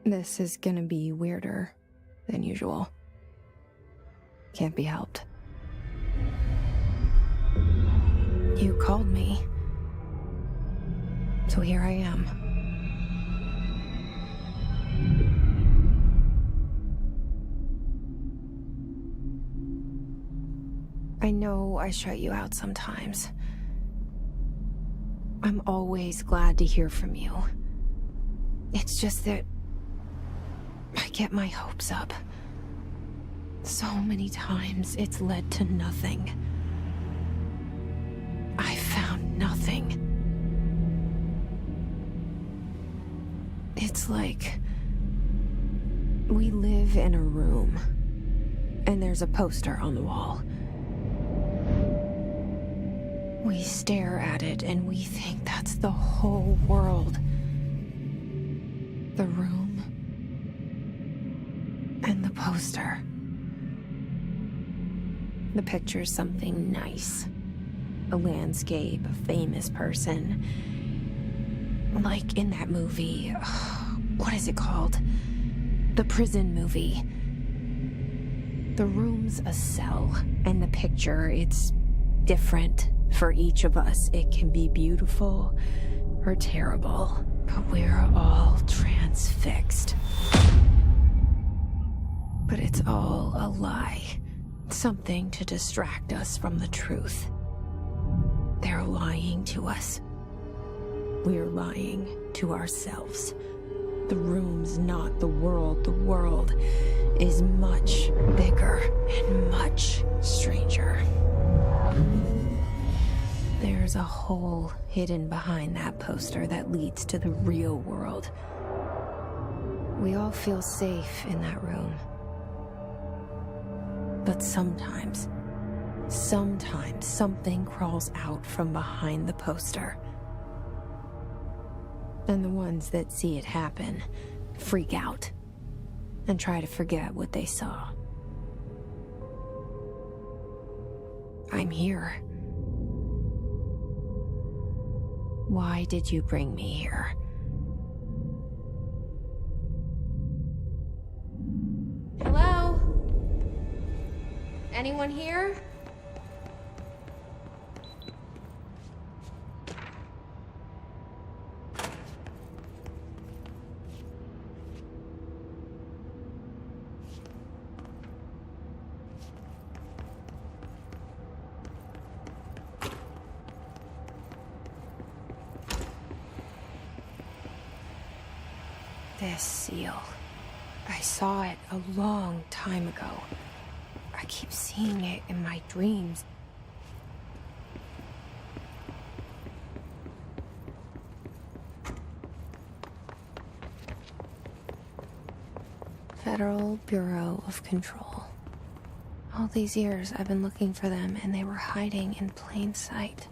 This is gonna be weirder than usual. Can't be helped. You called me. So here I am. I know I shut you out sometimes. I'm always glad to hear from you. It's just that I get my hopes up. So many times it's led to nothing. I found nothing. It's like we live in a room, and there's a poster on the wall. We stare at it and we think that's the whole world. The room and the poster. The picture's something nice. A landscape, a famous person. Like in that movie, what is it called? The prison movie. The room's a cell, and the picture, it's different for each of us. It can be beautiful or terrible, but we're all transfixed. But it's all a lie. Something to distract us from the truth. They're lying to us. We're lying to ourselves. The room's not the world. The world is much bigger and much stranger. There's a hole hidden behind that poster that leads to the real world. We all feel safe in that room. But sometimes something crawls out from behind the poster. And the ones that see it happen freak out and try to forget what they saw. I'm here. Why did you bring me here? Hello? Anyone here? This seal. I saw it a long time ago. I keep seeing it in my dreams. Federal Bureau of Control. All these years I've been looking for them, and they were hiding in plain sight.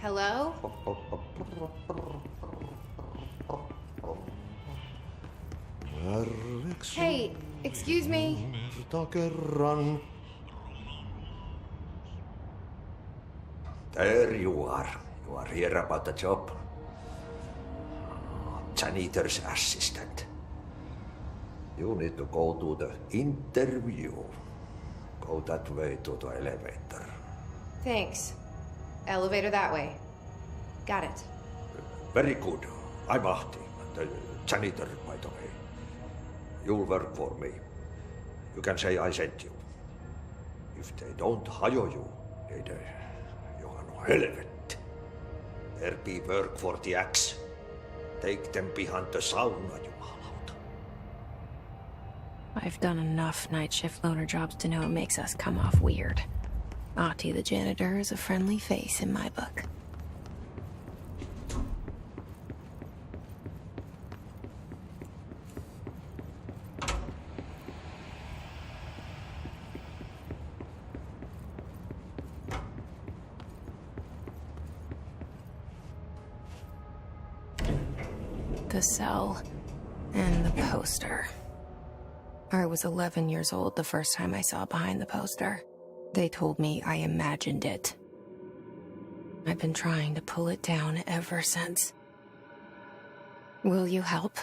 Hello? Hey, excuse me. There you are. You are here about the job. Janitor's assistant. You need to go to the interview. Go that way to the elevator. Thanks. Elevator that way. Got it. Very good. I'm Ahti, the janitor, by the way. You'll work for me. You can say I sent you. If they don't hire you, you are no helvet. There be work for the axe. Take them behind the sauna, jumalauta. I've done enough night shift loner jobs to know it makes us come off weird. Ahti the janitor is a friendly face in my book. The cell and the poster. I was 11 years old the first time I saw behind the poster. They told me I imagined it. I've been trying to pull it down ever since. Will you help?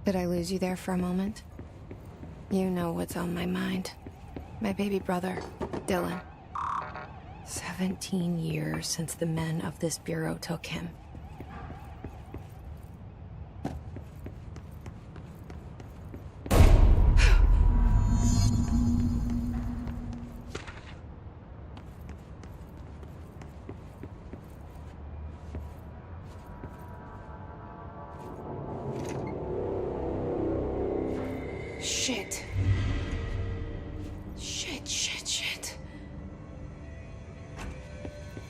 Did I lose you there for a moment? You know what's on my mind. My baby brother, Dylan. 17 years since the men of this bureau took him. Shit. Shit.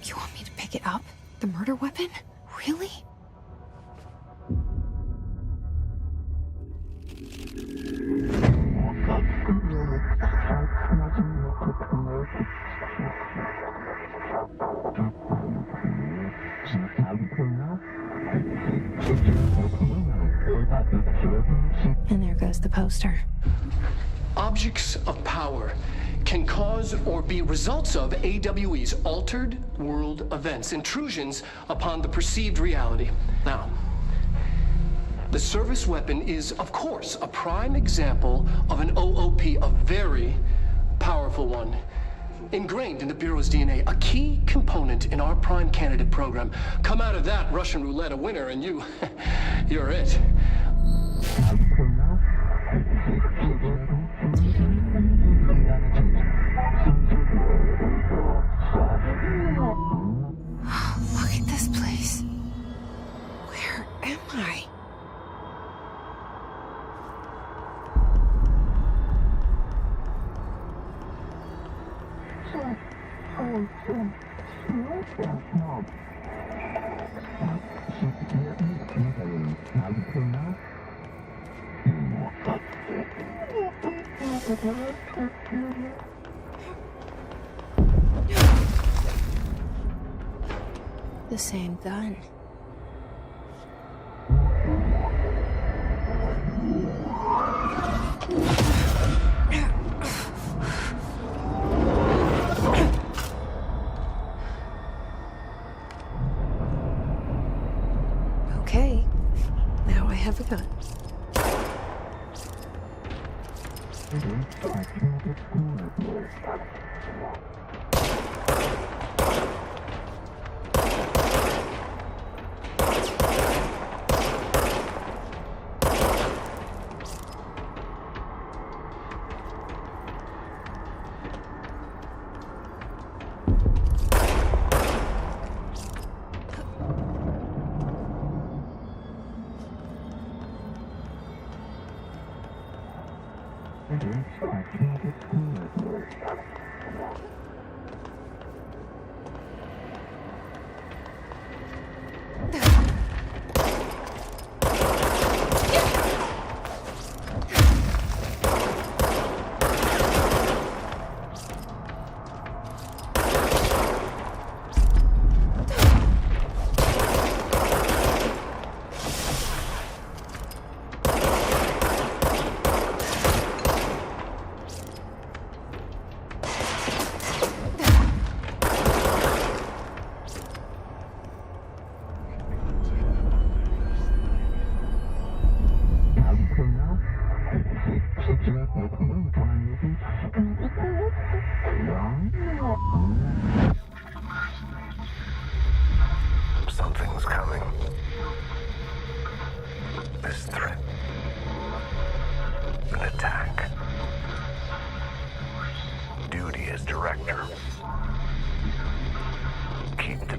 You want me to pick it up? The murder weapon? Really? And there goes the poster. Objects of power can cause or be results of AWE's altered world events, intrusions upon the perceived reality. Now, the service weapon is, of course, a prime example of an OOP, a very powerful one. Ingrained in the Bureau's DNA, a key component in our prime candidate program. Come out of that Russian roulette a winner and you're it. Look at this place. Where am I? The same gun. Okay, now I have a gun.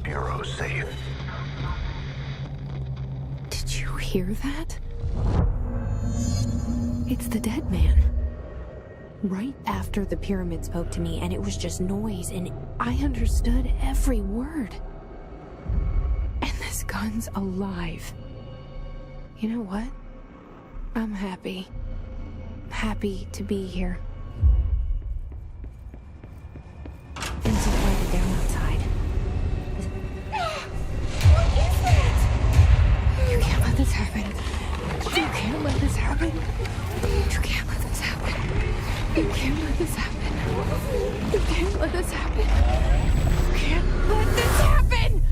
Bureau safe. Did you hear that? It's the dead man. Right after the pyramid spoke to me, and it was just noise, and I understood every word. And this gun's alive. You know what? I'm happy. Happy to be here. Things are quieted down outside. What is that? You can't let this happen. You can't let this happen. You can't let this happen. You can't let this happen. You can't let this happen. You can't let this happen.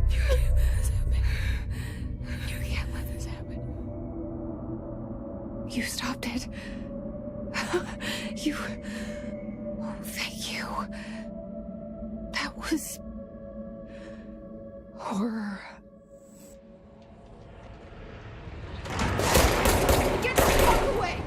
You can't let this happen. You can't let this happen. You stopped it. You... Oh, thank you. That was... horror. Get the fuck away!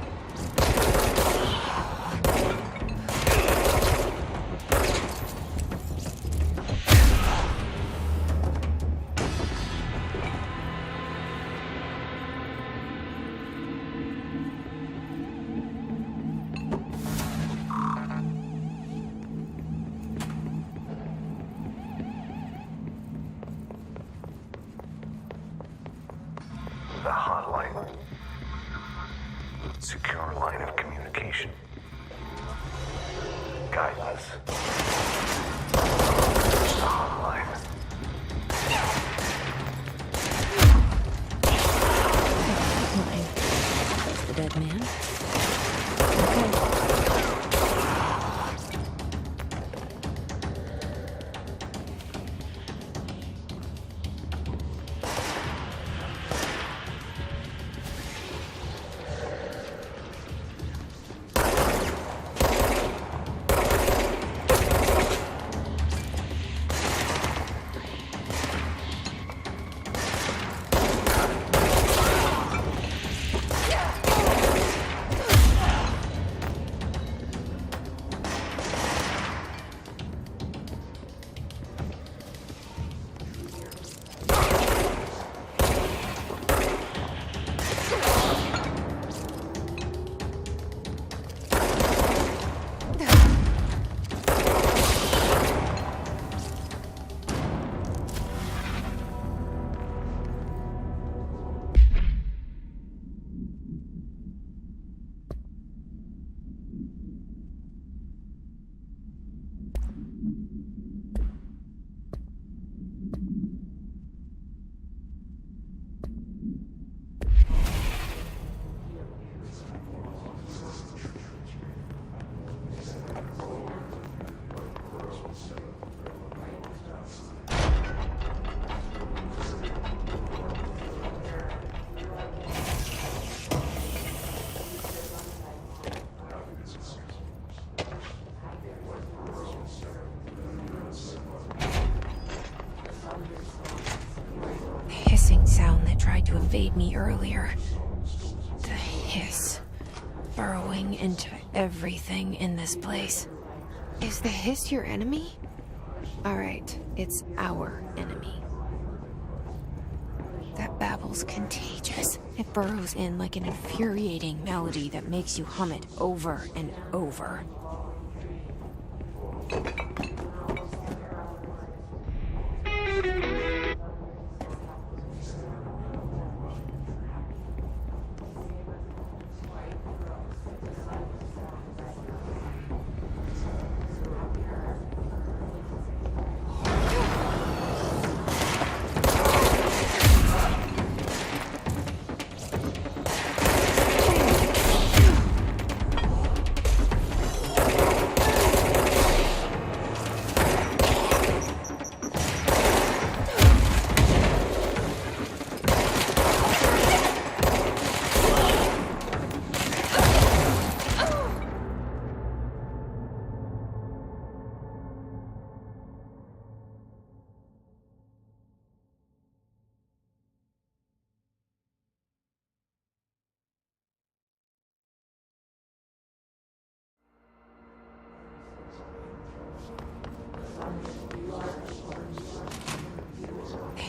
The hotline. Secure line of communication. Guide us. The hotline. That's the dead man. Okay. Sound that tried to evade me earlier. The hiss. Burrowing into everything in this place. Is the hiss your enemy? Alright, it's our enemy. That babble's contagious. It burrows in like an infuriating melody that makes you hum it over and over.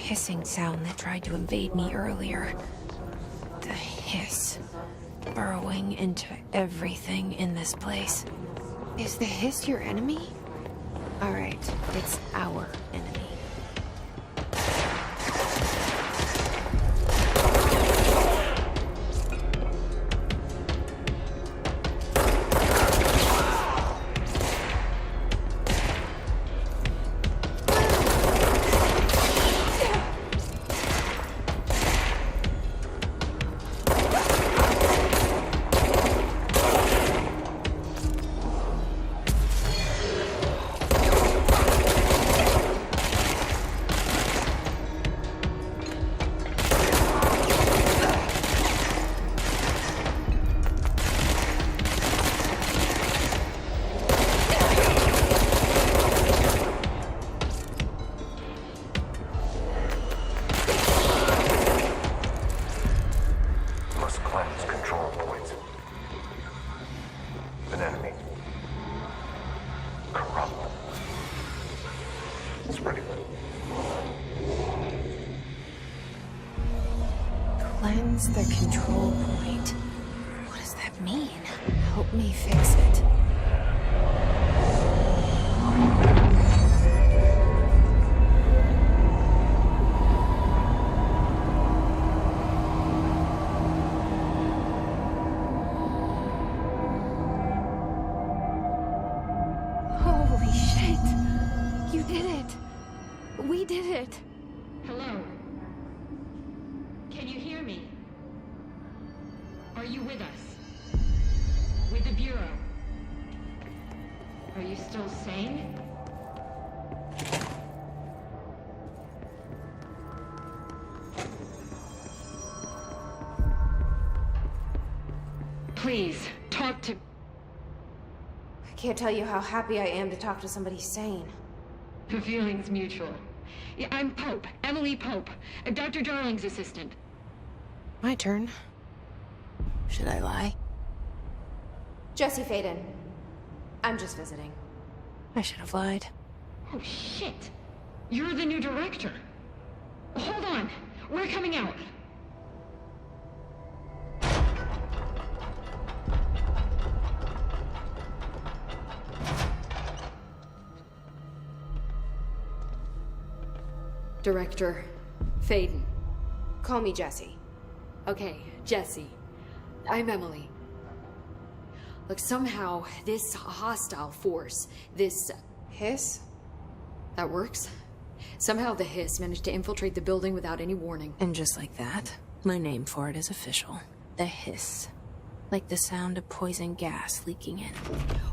hissing sound that tried to invade me earlier. The hiss. Burrowing into everything in this place. Is the hiss your enemy? Alright, it's our enemy. Must cleanse control points. An enemy. Corrupt. Spreading. Cleanse the control point. What does that mean? Help me fix it. Holy shit! You did it! We did it! Hello? Can you hear me? Are you with us? With the Bureau? Are you still sane? Please, talk to... I can't tell you how happy I am to talk to somebody sane. The feeling's mutual. Yeah, I'm Pope, Emily Pope, Dr. Darling's assistant. My turn. Should I lie? Jesse Faden. I'm just visiting. I should have lied. Oh, shit. You're the new director. Hold on. We're coming out. Director Faden. Call me Jesse. Okay, Jesse. I'm Emily. Look, somehow this hostile force, this... Hiss? that works? Somehow the hiss managed to infiltrate the building without any warning. And just like that, my name for it is official. The hiss. Like the sound of poison gas leaking in.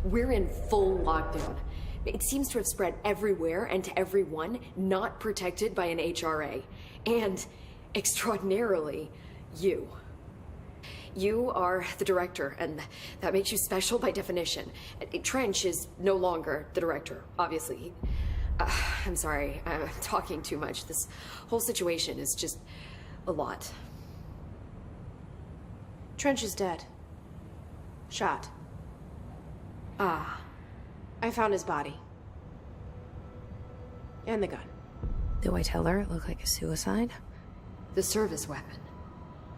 We're in full lockdown. It seems to have spread everywhere and to everyone not protected by an HRA. And, extraordinarily, you. You are the director, and that makes you special by definition. Trench is no longer the director, obviously. I'm sorry, I'm talking too much. This whole situation is just a lot. Trench is dead. Shot. Ah. I found his body. And the gun. Do I tell her it looked like a suicide? The service weapon.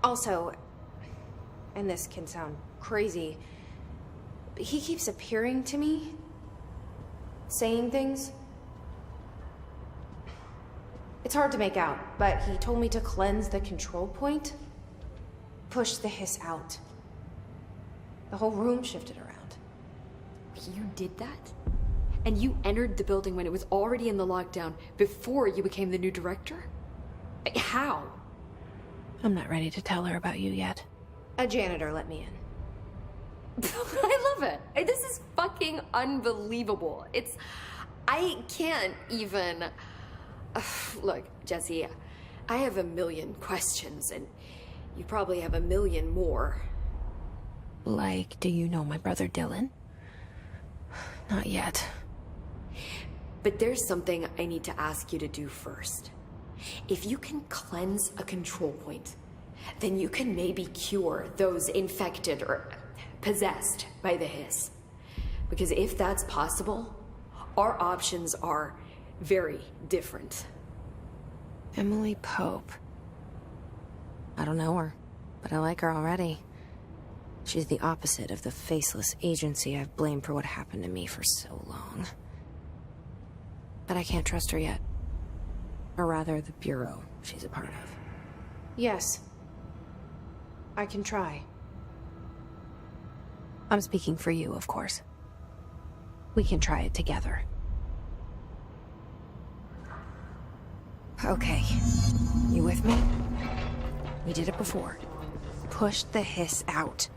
Also, and this can sound crazy, but he keeps appearing to me, saying things. It's hard to make out, but he told me to cleanse the control point, push the hiss out. The whole room shifted around. You did that? And you entered the building when it was already in the lockdown before you became the new director? How? I'm not ready to tell her about you yet. A janitor let me in. I love it. This is fucking unbelievable. I can't even... Look, Jesse, I have a million questions, and you probably have a million more. Like, do you know my brother Dylan? Not yet. But there's something I need to ask you to do first. If you can cleanse a control point, then you can maybe cure those infected or possessed by the hiss. Because if that's possible, our options are very different. Emily Pope. I don't know her, but I like her already. She's the opposite of the faceless agency I've blamed for what happened to me for so long. But I can't trust her yet. Or rather, the Bureau she's a part of. Yes. I can try. I'm speaking for you, of course. We can try it together. Okay. You with me? We did it before. Push the hiss out.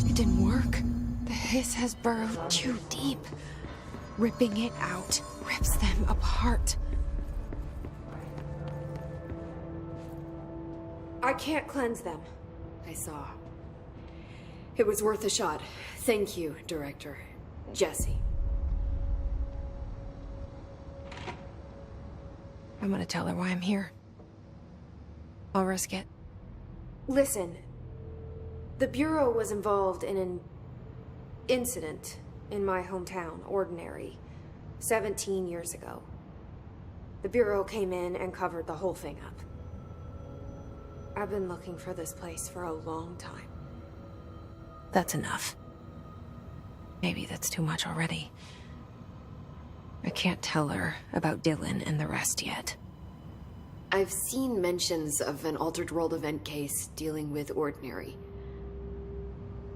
It didn't work. The hiss has burrowed too deep. Ripping it out rips them apart. I can't cleanse them. I saw. It was worth a shot. Thank you, Director. Jesse. I'm gonna tell her why I'm here. I'll risk it. Listen, the Bureau was involved in an incident in my hometown, Ordinary, 17 years ago. The Bureau came in and covered the whole thing up. I've been looking for this place for a long time. That's enough. Maybe that's too much already. I can't tell her about Dylan and the rest yet. I've seen mentions of an Altered World event case dealing with Ordinary.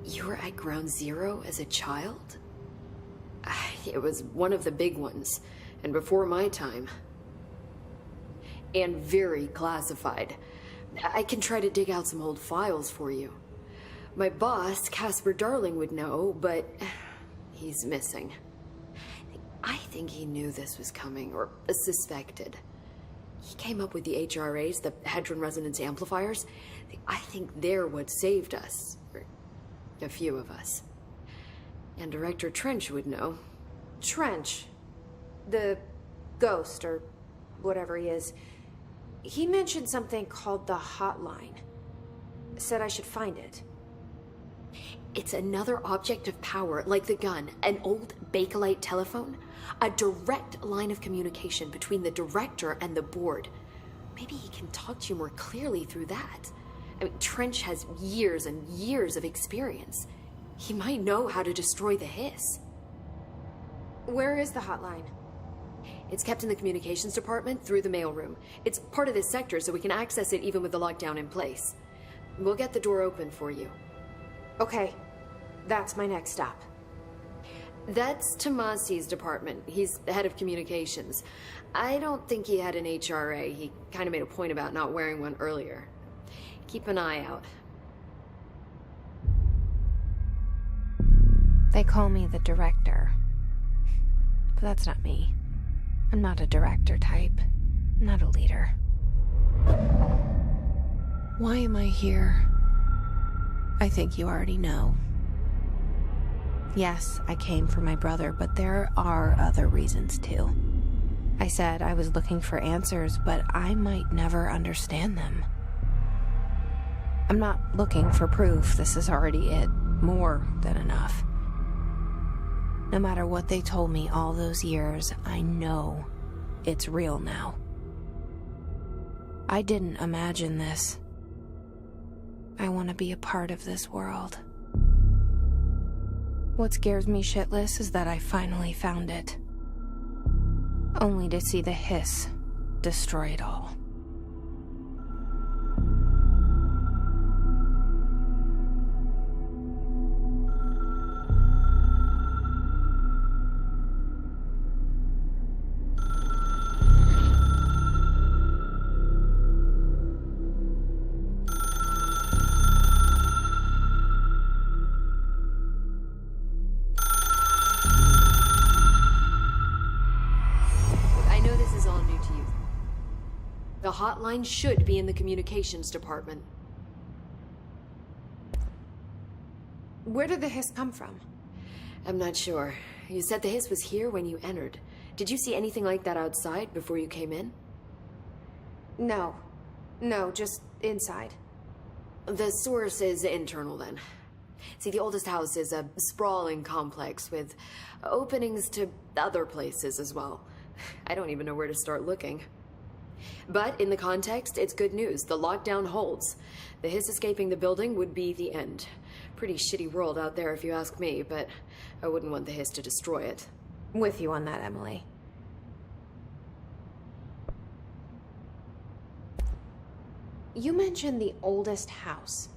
You were at Ground Zero as a child? It was one of the big ones, and before my time. And very classified. I can try to dig out some old files for you. My boss, Casper Darling, would know, but he's missing. I think he knew this was coming, or suspected. He came up with the HRAs, the Hadron Resonance Amplifiers. I think they're what saved us. Or a few of us. And Director Trench would know. Trench, the ghost, or whatever he is, he mentioned something called the Hotline. Said I should find it. It's another object of power, like the gun, an old Bakelite telephone. A direct line of communication between the director and the board. Maybe he can talk to you more clearly through that. I mean, Trench has years and years of experience. He might know how to destroy the hiss. Where is the hotline? It's kept in the communications department through the mailroom. It's part of this sector, so we can access it even with the lockdown in place. We'll get the door open for you. Okay, that's my next stop. That's Tomasi's department. He's the head of communications. I don't think he had an HRA. He kind of made a point about not wearing one earlier. Keep an eye out. They call me the director. But that's not me. I'm not a director type. I'm not a leader. Why am I here? I think you already know. Yes, I came for my brother, but there are other reasons too. I said I was looking for answers, but I might never understand them. I'm not looking for proof. This is already it. More than enough. No matter what they told me all those years, I know it's real now. I didn't imagine this. I want to be a part of this world. What scares me shitless is that I finally found it. Only to see the hiss destroy it all. The hotline should be in the communications department. Where did the hiss come from? I'm not sure. You said the hiss was here when you entered. Did you see anything like that outside before you came in? No. No, just inside. The source is internal, then. See, the oldest house is a sprawling complex with openings to other places as well. I don't even know where to start looking. But in the context, it's good news. The lockdown holds. The hiss escaping the building would be the end. Pretty shitty world out there if you ask me, but I wouldn't want the hiss to destroy it. With you on that, Emily. You mentioned the oldest house.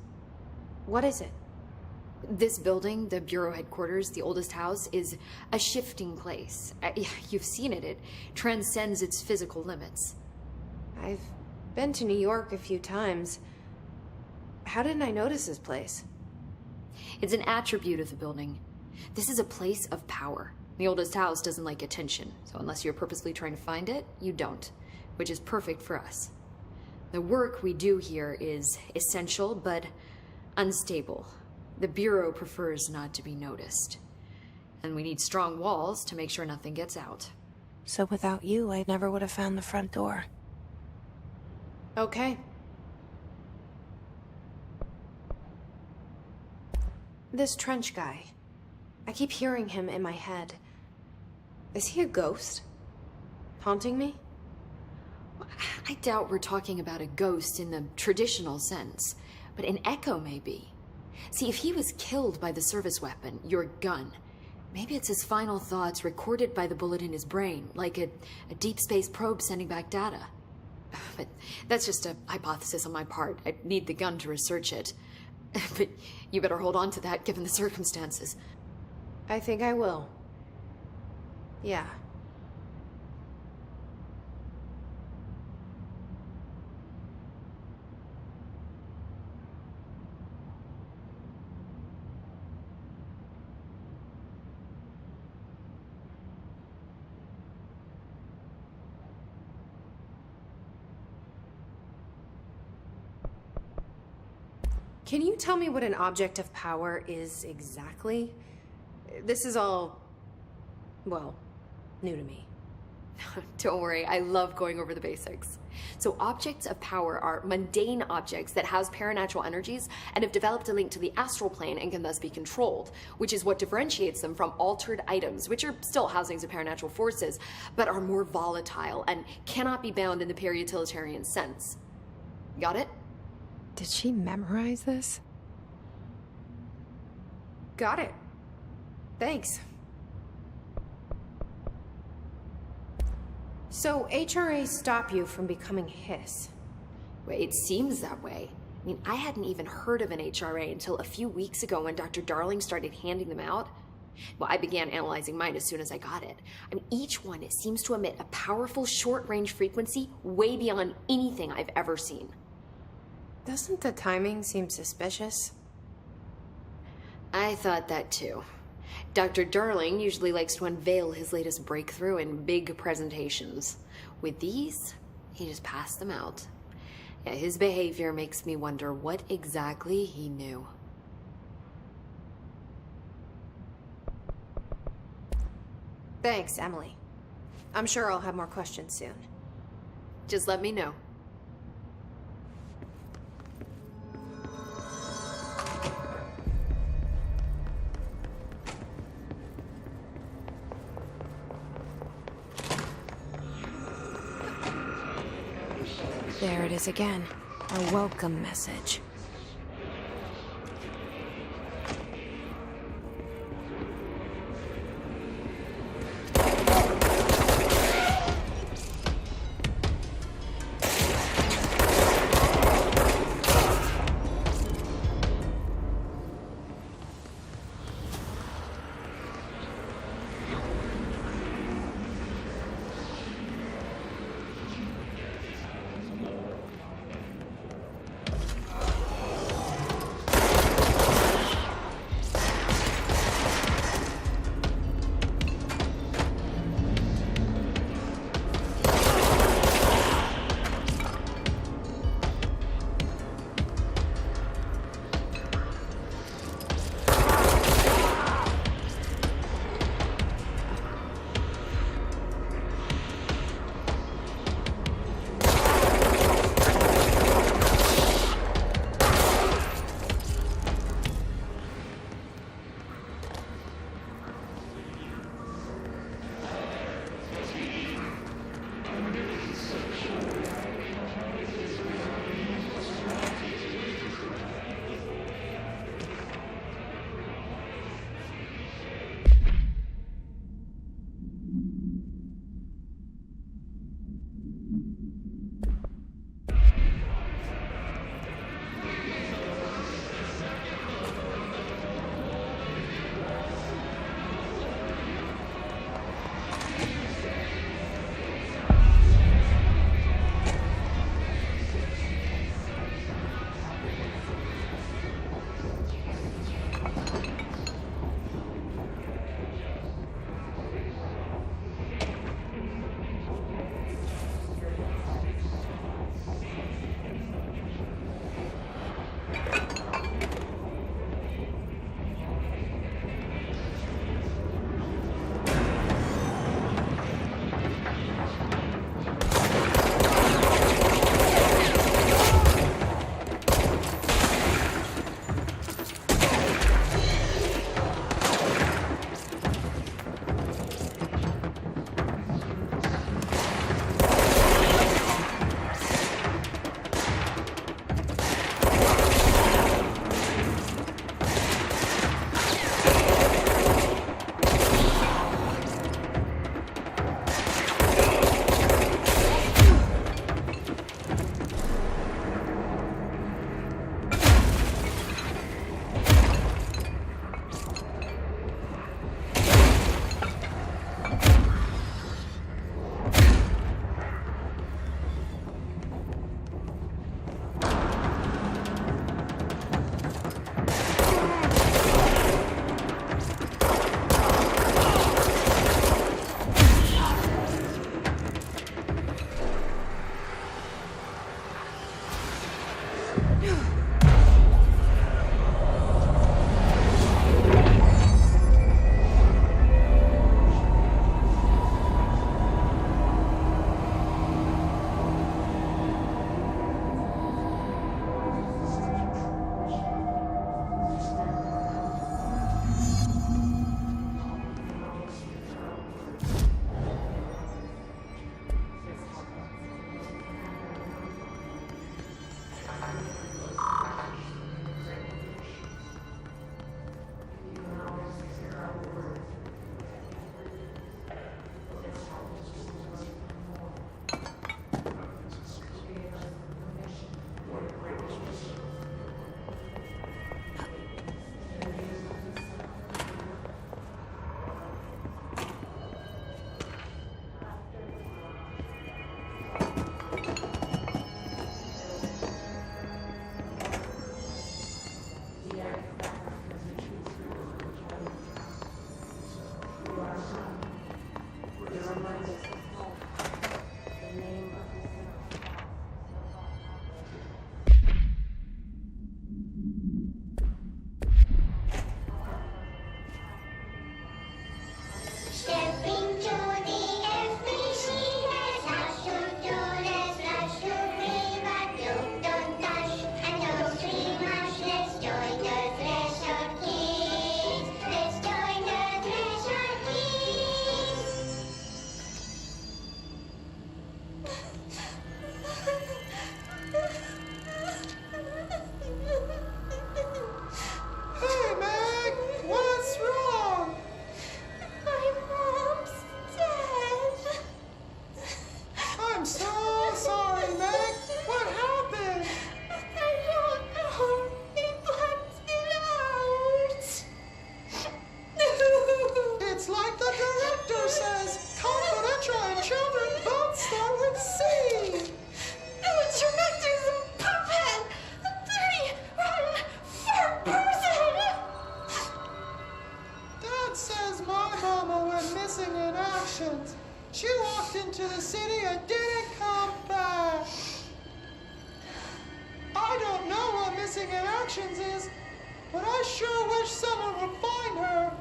What is it? This building, the Bureau headquarters, the oldest house, is a shifting place. You've seen it. It transcends its physical limits. I've been to New York a few times. How didn't I notice this place? It's an attribute of the building. This is a place of power. The oldest house doesn't like attention, so unless you're purposely trying to find it, you don't, which is perfect for us. The work we do here is essential, but unstable. The Bureau prefers not to be noticed. And we need strong walls to make sure nothing gets out. So without you, I never would have found the front door. Okay. This Trench guy. I keep hearing him in my head. Is he a ghost? Haunting me? I doubt we're talking about a ghost in the traditional sense, but an echo maybe. See, if he was killed by the service weapon, your gun, maybe it's his final thoughts recorded by the bullet in his brain, like a deep space probe sending back data. But that's just a hypothesis on my part. I'd need the gun to research it. But you better hold on to that given the circumstances. I think I will. Yeah. Can you tell me what an object of power is exactly? This is all, well, new to me. Don't worry, I love going over the basics. So objects of power are mundane objects that house paranatural energies and have developed a link to the astral plane and can thus be controlled, which is what differentiates them from altered items, which are still housings of paranatural forces, but are more volatile and cannot be bound in the peri-utilitarian sense. Got it? Did she memorize this? Got it. Thanks. So, HRA stop you from becoming Hiss? Well, it seems that way. I mean, I hadn't even heard of an HRA until a few weeks ago when Dr. Darling started handing them out. Well, I began analyzing mine as soon as I got it. I mean, each one seems to emit a powerful short-range frequency way beyond anything I've ever seen. Doesn't the timing seem suspicious? I thought that too. Dr. Darling usually likes to unveil his latest breakthrough in big presentations. With these, he just passed them out. Yeah, his behavior makes me wonder what exactly he knew. Thanks, Emily. I'm sure I'll have more questions soon. Just let me know. There it is again. A welcome message. city and didn't come back. I don't know what missing in actions is, but I sure wish someone would find her.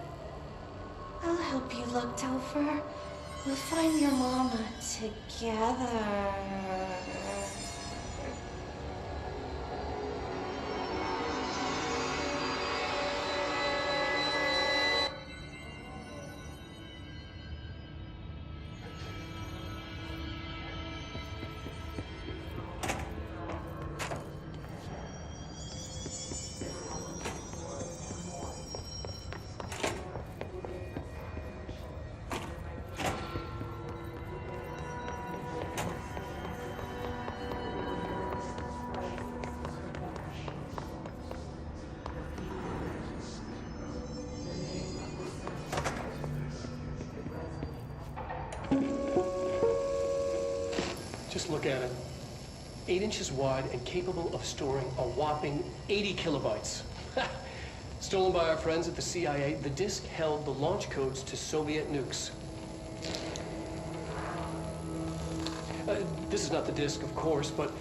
I'll help you look, Topher. We'll find your mama together. Just look at it. 8 inches wide and capable of storing a whopping 80 kilobytes. Stolen by our friends at the CIA, the disk held the launch codes to Soviet nukes. This is not the disk, of course, but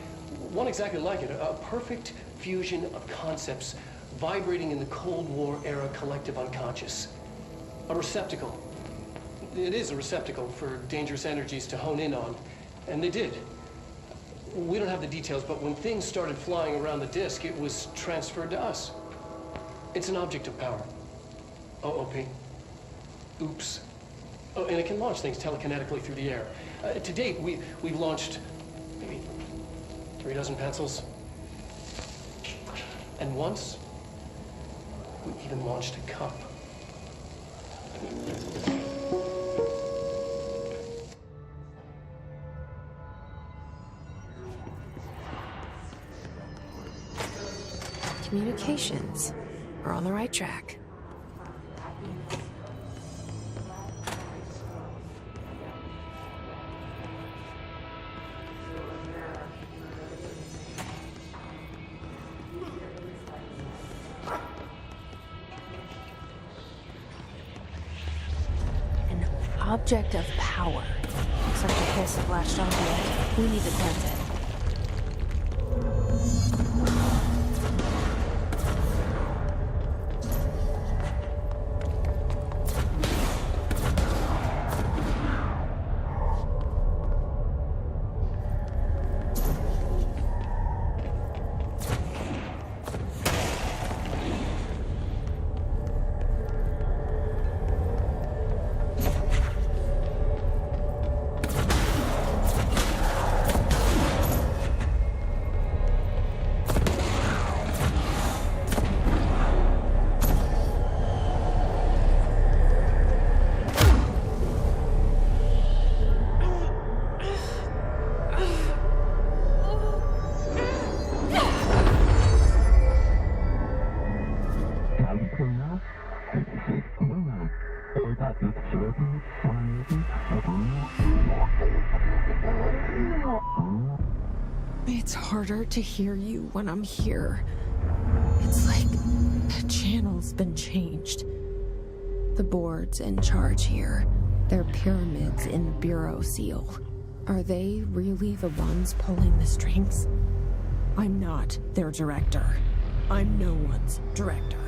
one exactly like it. A perfect fusion of concepts vibrating in the Cold War era collective unconscious. A receptacle. It is a receptacle for dangerous energies to hone in on. And they did. We don't have the details, but when things started flying around the disk, it was transferred to us. It's an object of power. OOP. Oops. Oh, and it can launch things telekinetically through the air. To date, we've launched maybe 3 dozen pencils. And once, we even launched a cup. Communications. We're on the right track. An object of power. Looks like the hiss have latched onto it. We need to cleanse it. It's harder to hear you when I'm here. It's like the channel's been changed. The board's in charge here. They're pyramids in the Bureau seal. Are they really the ones pulling the strings? I'm not their director. I'm no one's director.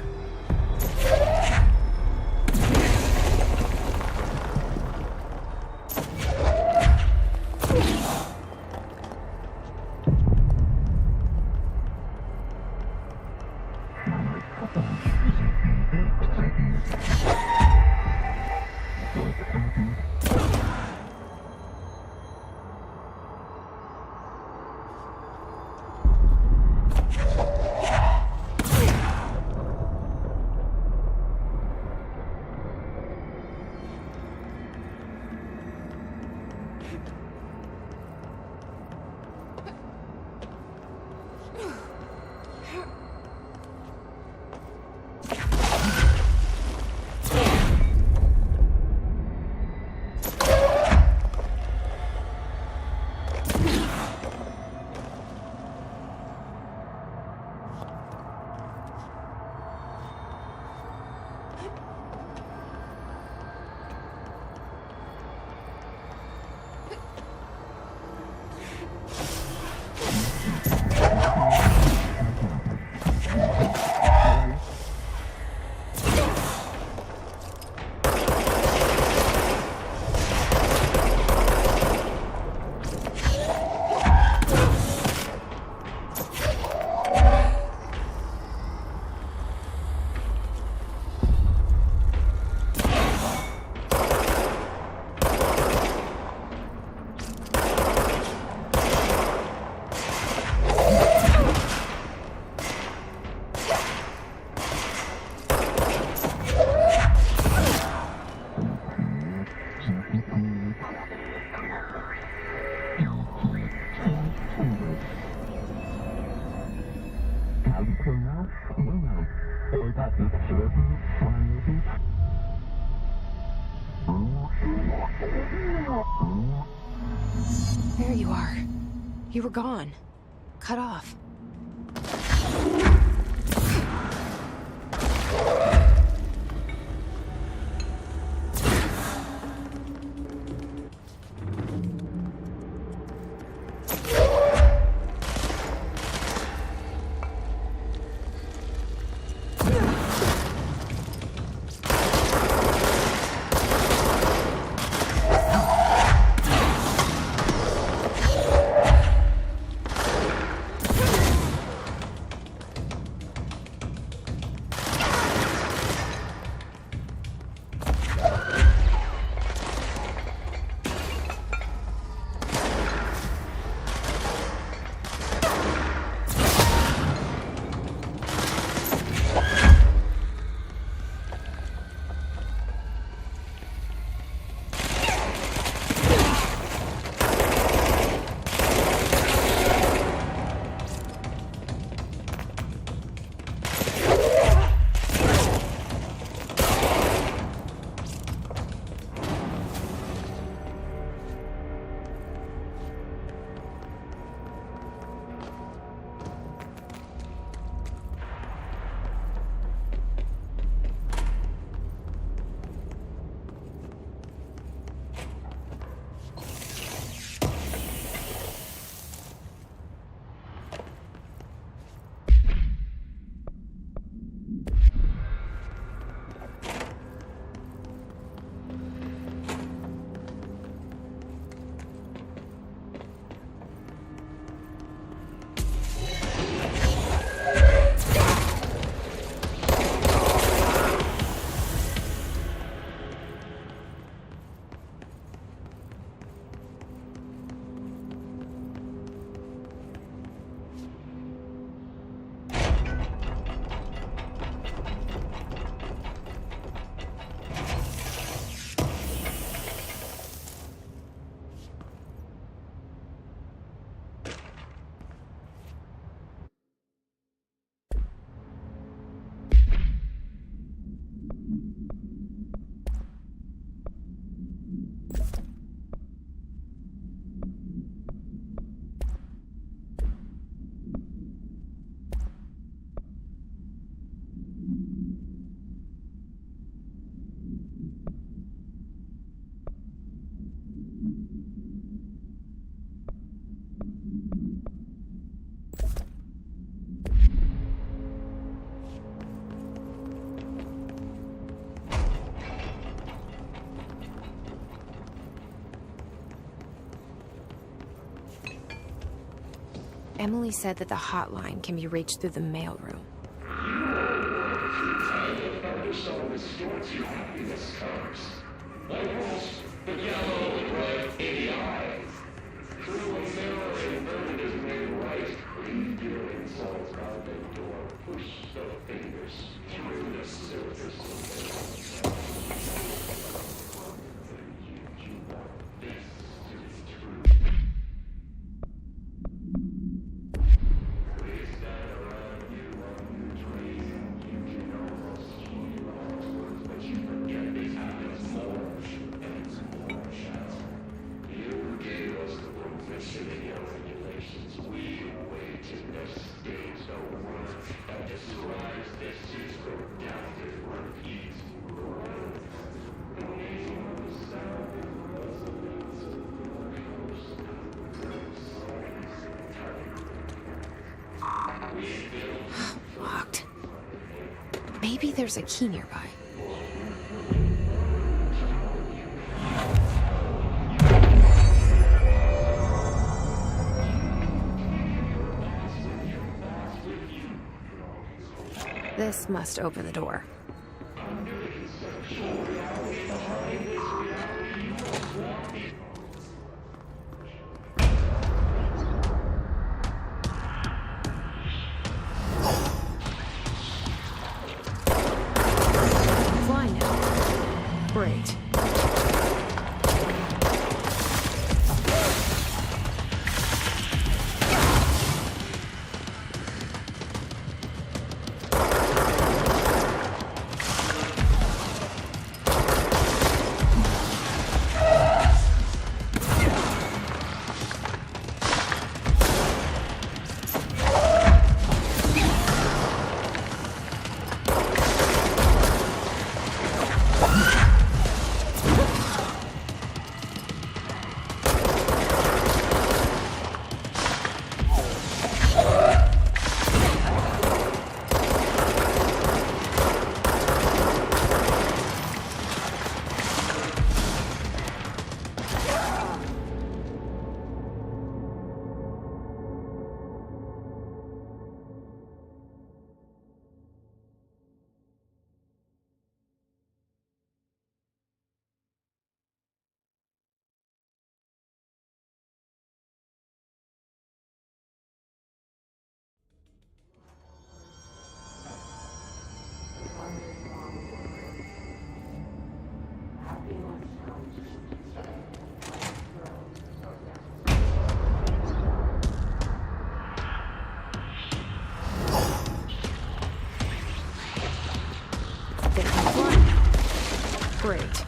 There you are. You were gone. Cut off. Emily said that the hotline can be reached through the mailroom. Locked. Maybe there's a key nearby. This must open the door. Fly now. Great. Great.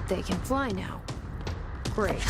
They can fly now. Great.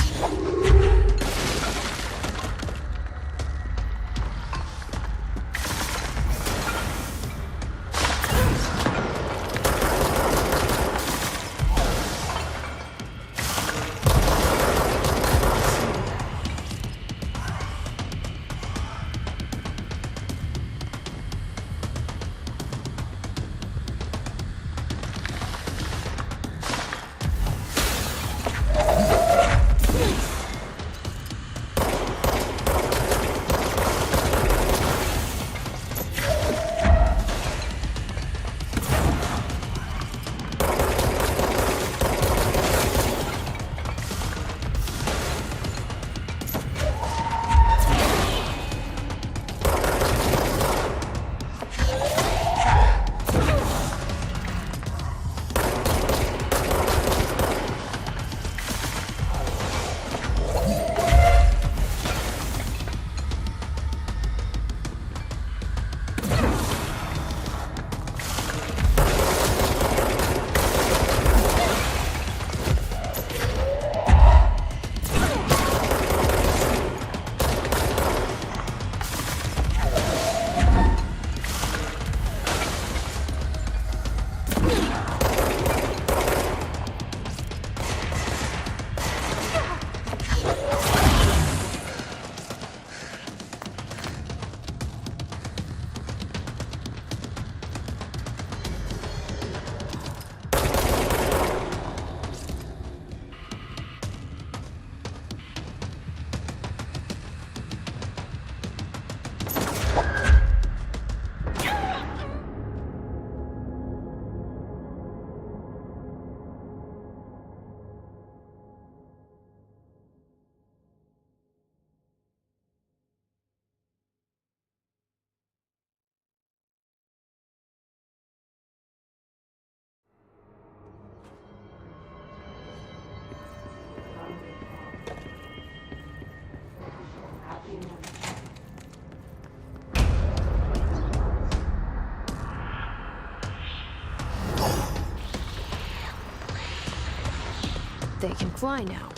They can fly now.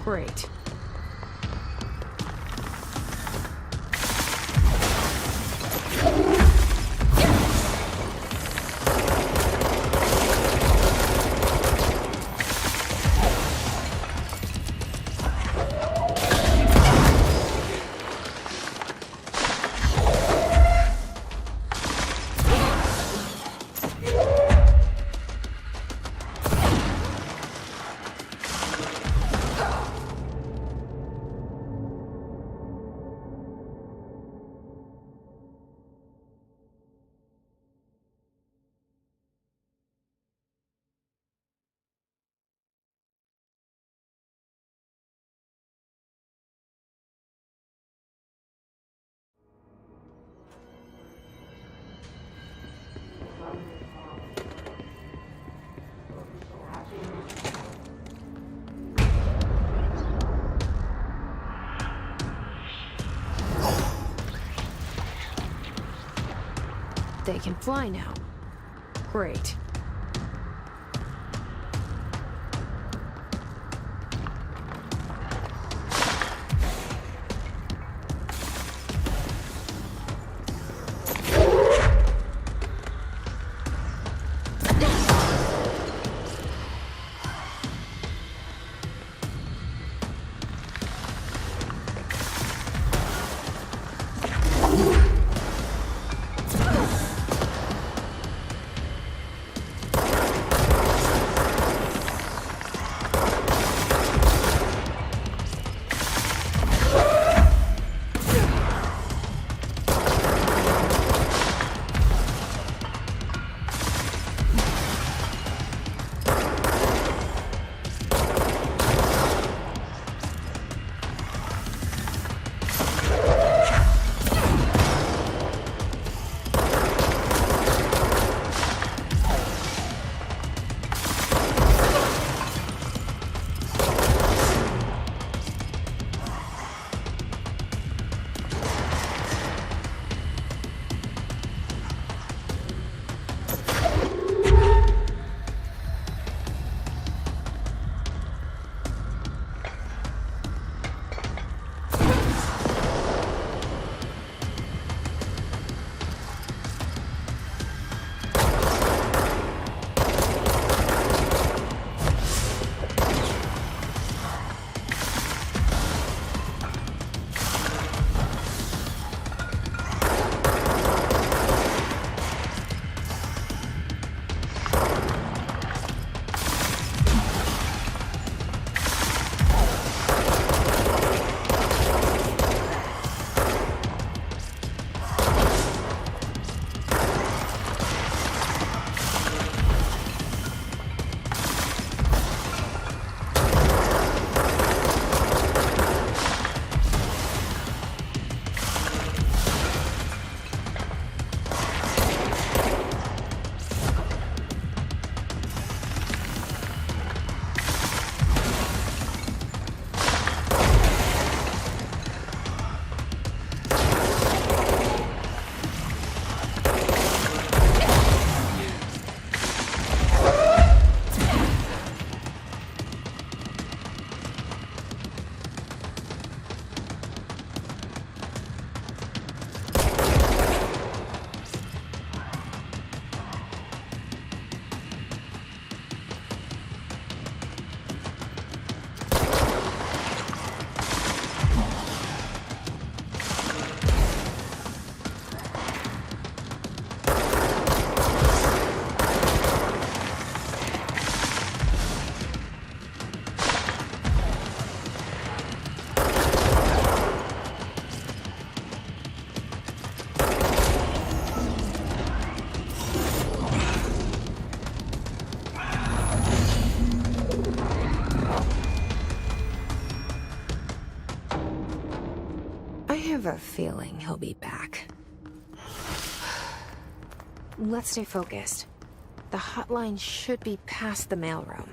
Great. They can fly now. Great. have a feeling he'll be back. Let's stay focused. The hotline should be past the mailroom.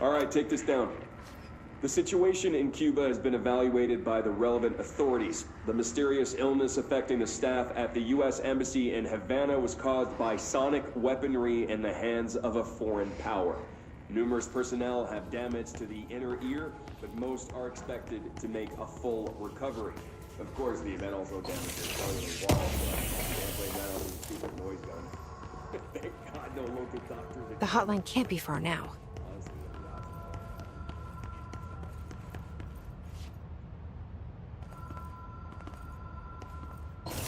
All right, take this down. The situation in Cuba has been evaluated by the relevant authorities. The mysterious illness affecting the staff at the U.S. Embassy in Havana was caused by sonic weaponry in the hands of a foreign power. Numerous personnel have damage to the inner ear, but most are expected to make a full recovery. Of course, the event also damages part of the wall, but can't blame that on the stupid noise gun. Thank God no local doctors. The hotline can't be far now. Honestly,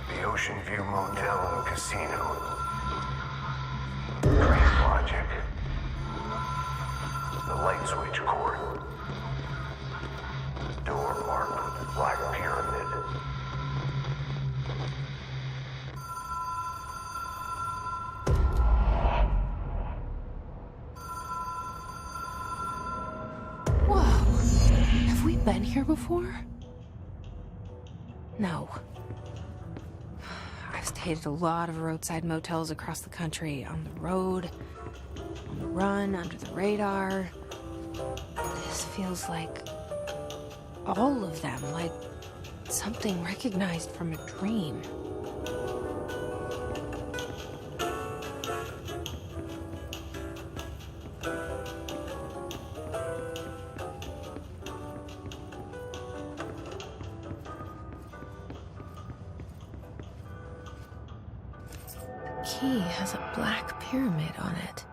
The Ocean View Motel and Casino. Dream logic. The light switch cord. Door marked with Black Pyramid. Whoa. Have we been here before? No. I've stayed at a lot of roadside motels across the country, on the road, on the run, under the radar. This feels like all of them, like something recognized from a dream. The key has a black pyramid on it.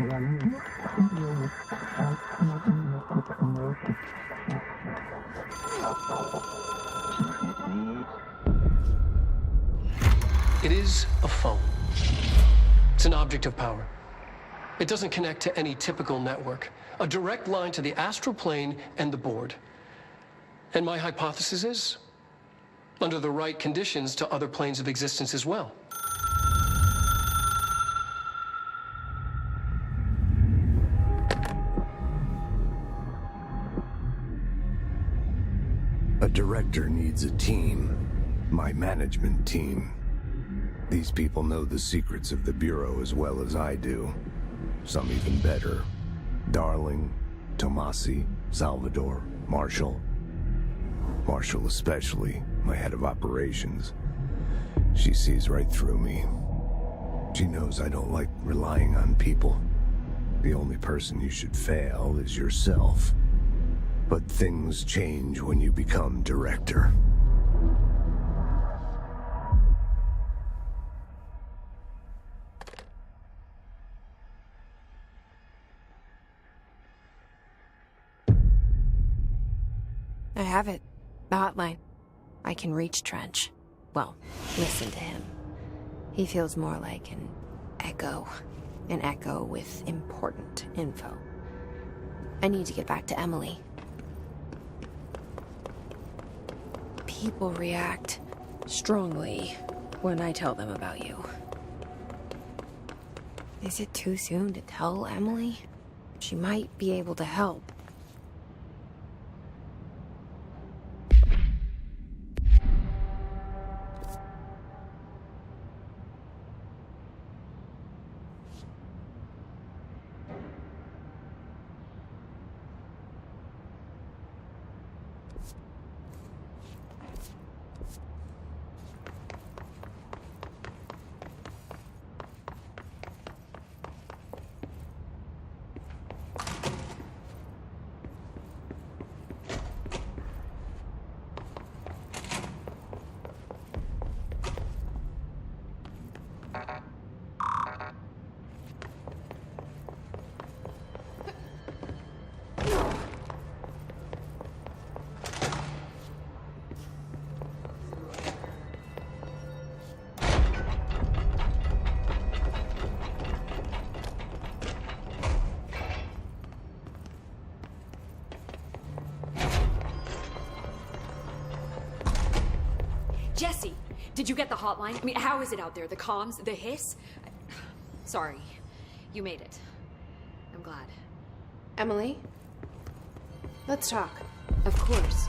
It is a phone. It's an object of power. It doesn't connect to any typical network. A direct line to the astral plane and the board. And my hypothesis is, under the right conditions, to other planes of existence as well. A director needs a team. My management team. These people know the secrets of the Bureau as well as I do. Some even better. Darling, Tomasi, Salvador, Marshall. Marshall especially, my head of operations. She sees right through me. She knows I don't like relying on people. The only person you should fail is yourself. But things change when you become director. I have it. The hotline. I can reach Trench. Well, listen to him. He feels more like an echo. An echo with important info. I need to get back to Emily. People react strongly when I tell them about you. Is it too soon to tell Emily? She might be able to help. Jesse, did you get the hotline? I mean, how is it out there? The comms? The hiss? Sorry. You made it. I'm glad. Emily? Let's talk. Of course.